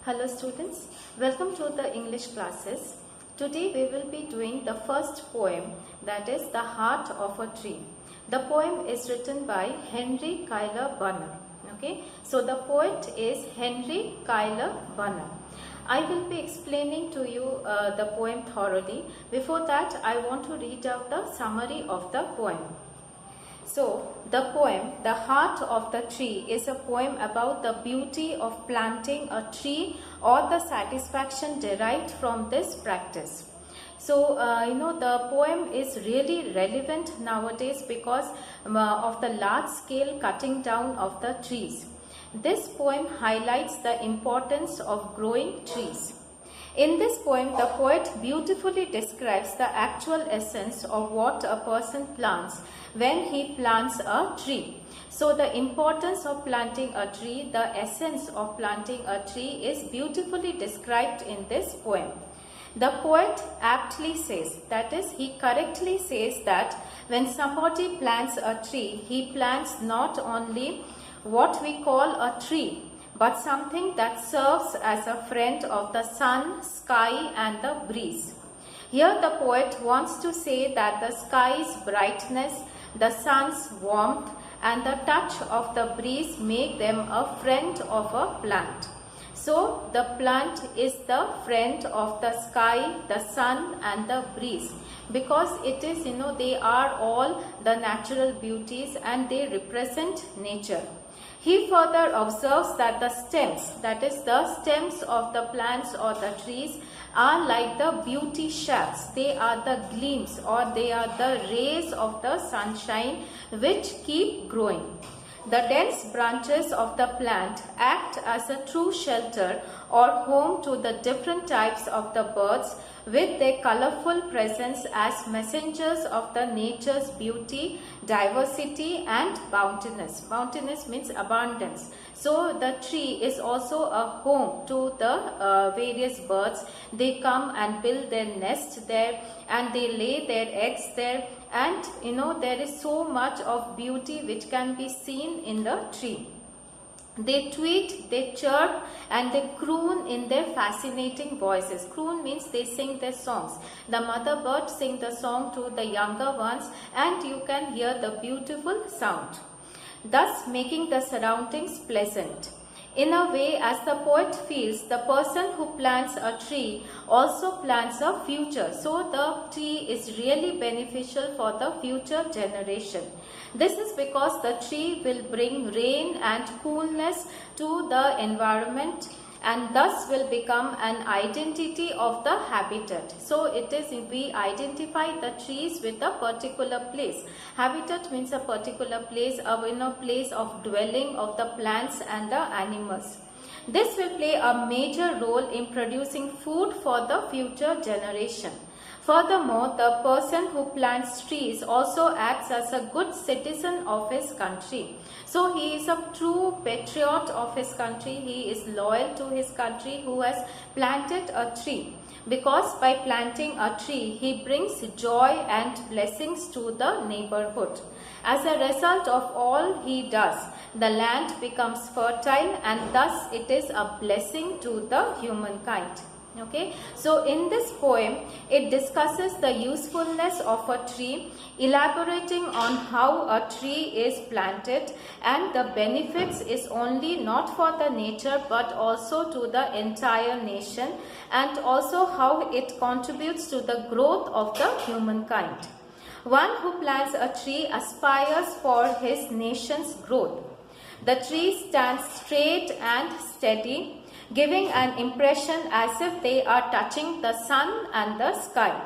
Hello students, welcome to the English classes. Today we will be doing the first poem, that is The Heart of a Tree. The poem is written by Henry Cuyler Bunner. Okay, so the poet is Henry Cuyler Bunner. I will be explaining to you the poem thoroughly. Before that, I want to read out the summary of the poem. So, the poem, The Heart of the Tree, is a poem about the beauty of planting a tree or the satisfaction derived from this practice. So, the poem is really relevant nowadays because of the large scale cutting down of the trees. This poem highlights the importance of growing trees. In this poem, the poet beautifully describes the actual essence of what a person plants when he plants a tree. So, the importance of planting a tree, the essence of planting a tree is beautifully described in this poem. The poet aptly says, that is, he correctly says that when somebody plants a tree, he plants not only what we call a tree, but something that serves as a friend of the sun, sky and the breeze. Here the poet wants to say that the sky's brightness, the sun's warmth and the touch of the breeze make them a friend of a plant. So the plant is the friend of the sky, the sun and the breeze because it is, they are all the natural beauties and they represent nature. He further observes that the stems, that is the stems of the plants or the trees are like the beauty shafts. They are the gleams or they are the rays of the sunshine which keep growing. The dense branches of the plant act as a true shelter or home to the different types of the birds with their colorful presence as messengers of the nature's beauty, diversity and bountiness. Bountiness means abundance. So the tree is also a home to the various birds. They come and build their nest there and they lay their eggs there. And there is so much of beauty which can be seen in the tree. They tweet, they chirp and they croon in their fascinating voices. Croon means they sing their songs. The mother bird sings the song to the younger ones and you can hear the beautiful sound, thus making the surroundings pleasant. In a way, as the poet feels, the person who plants a tree also plants a future. So the tree is really beneficial for the future generation. This is because the tree will bring rain and coolness to the environment and thus will become an identity of the habitat. So it is, we identify the trees with a particular place. Habitat means a particular place, a place of dwelling of the plants and the animals. This will play a major role in producing food for the future generation. Furthermore, the person who plants trees also acts as a good citizen of his country. So he is a true patriot of his country. He is loyal to his country who has planted a tree. Because by planting a tree, he brings joy and blessings to the neighborhood. As a result of all he does, the land becomes fertile and thus it is a blessing to the humankind. Okay, so in this poem, it discusses the usefulness of a tree, elaborating on how a tree is planted and the benefits is only not for the nature but also to the entire nation and also how it contributes to the growth of the humankind. One who plants a tree aspires for his nation's growth. The tree stands straight and steady, giving an impression as if they are touching the sun and the sky.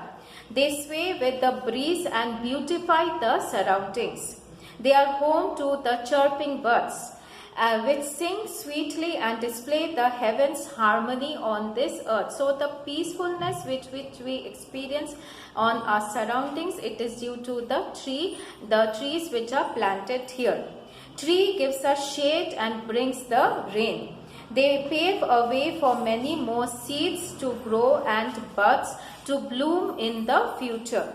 They sway with the breeze and beautify the surroundings. They are home to the chirping birds, which sing sweetly and display the heavens' harmony on this earth. So the peacefulness which we experience on our surroundings, it is due to the trees which are planted here. Tree gives us shade and brings the rain. They pave a way for many more seeds to grow and buds to bloom in the future.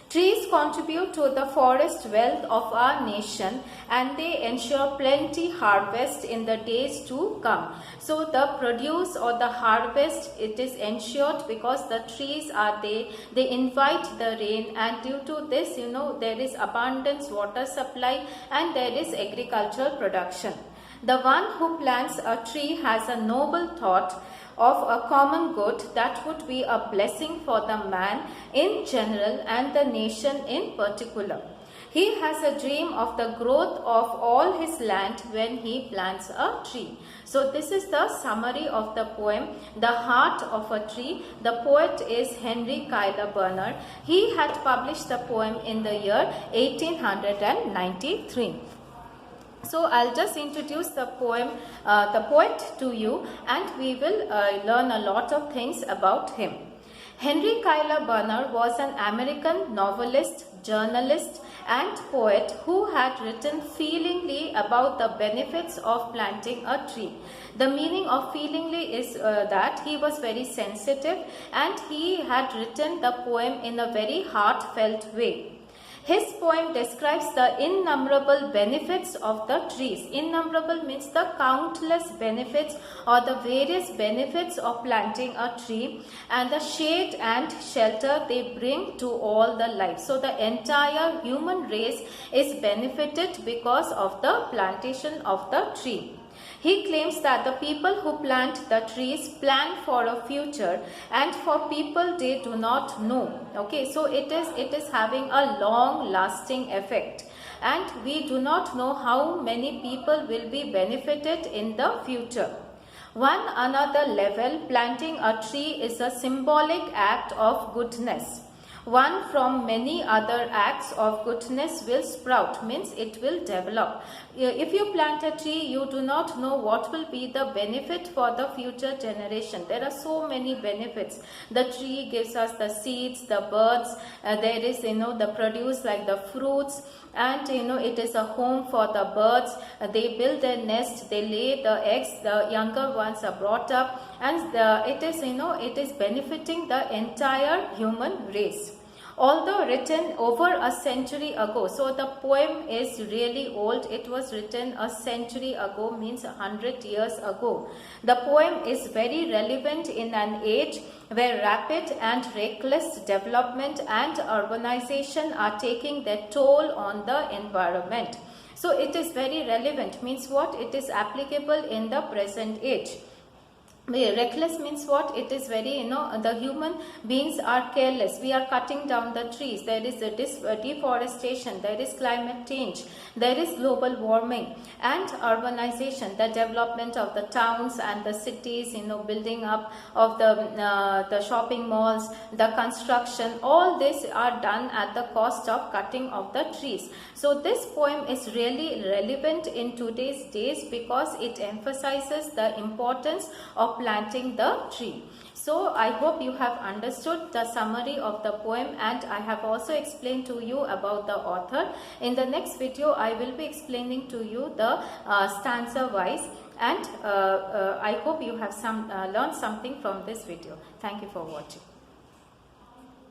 Trees contribute to the forest wealth of our nation, and they ensure plenty harvest in the days to come. So the produce or the harvest, it is ensured because the trees are there. They invite the rain, and due to this, there is abundance water supply and there is agricultural production. The one who plants a tree has a noble thought of a common good that would be a blessing for the man in general and the nation in particular. He has a dream of the growth of all his land when he plants a tree. So this is the summary of the poem, The Heart of a Tree. The poet is Henry Cuyler Bernard. He had published the poem in the year 1893. So I'll just introduce the poem, the poet to you, and we will learn a lot of things about him. Henry Cuyler Bernard was an American novelist, journalist, and poet who had written feelingly about the benefits of planting a tree. The meaning of feelingly is that he was very sensitive, and he had written the poem in a very heartfelt way. His poem describes the innumerable benefits of the trees. Innumerable means the countless benefits or the various benefits of planting a tree, and the shade and shelter they bring to all the life. So the entire human race is benefited because of the plantation of the tree. He claims that the people who plant the trees plan for a future, and for people they do not know. Okay, so it is having a long lasting effect, and we do not know how many people will be benefited in the future. One another level, planting a tree is a symbolic act of goodness. One from many other acts of goodness will sprout, means it will develop. If you plant a tree, you do not know what will be the benefit for the future generation. There are so many benefits. The tree gives us the seeds, the birds, there is the produce like the fruits, and it is a home for the birds. They build their nest, they lay the eggs, the younger ones are brought up, and it is benefiting the entire human race. Although written over a century ago, so the poem is really old. It was written a century ago, means 100 years ago. The poem is very relevant in an age where rapid and reckless development and urbanization are taking their toll on the environment. So it is very relevant, means what? It is applicable in the present age. Reckless means what? It is very, the human beings are careless. We are cutting down the trees. There is a deforestation. There is climate change. There is global warming and urbanization. The development of the towns and the cities, building up of the shopping malls, the construction. All this are done at the cost of cutting of the trees. So this poem is really relevant in today's days because it emphasizes the importance of planting the tree. So I hope you have understood the summary of the poem, and I have also explained to you about the author. In the next video, I will be explaining to you the stanza wise, and I hope you have learned something from this video. Thank you for watching.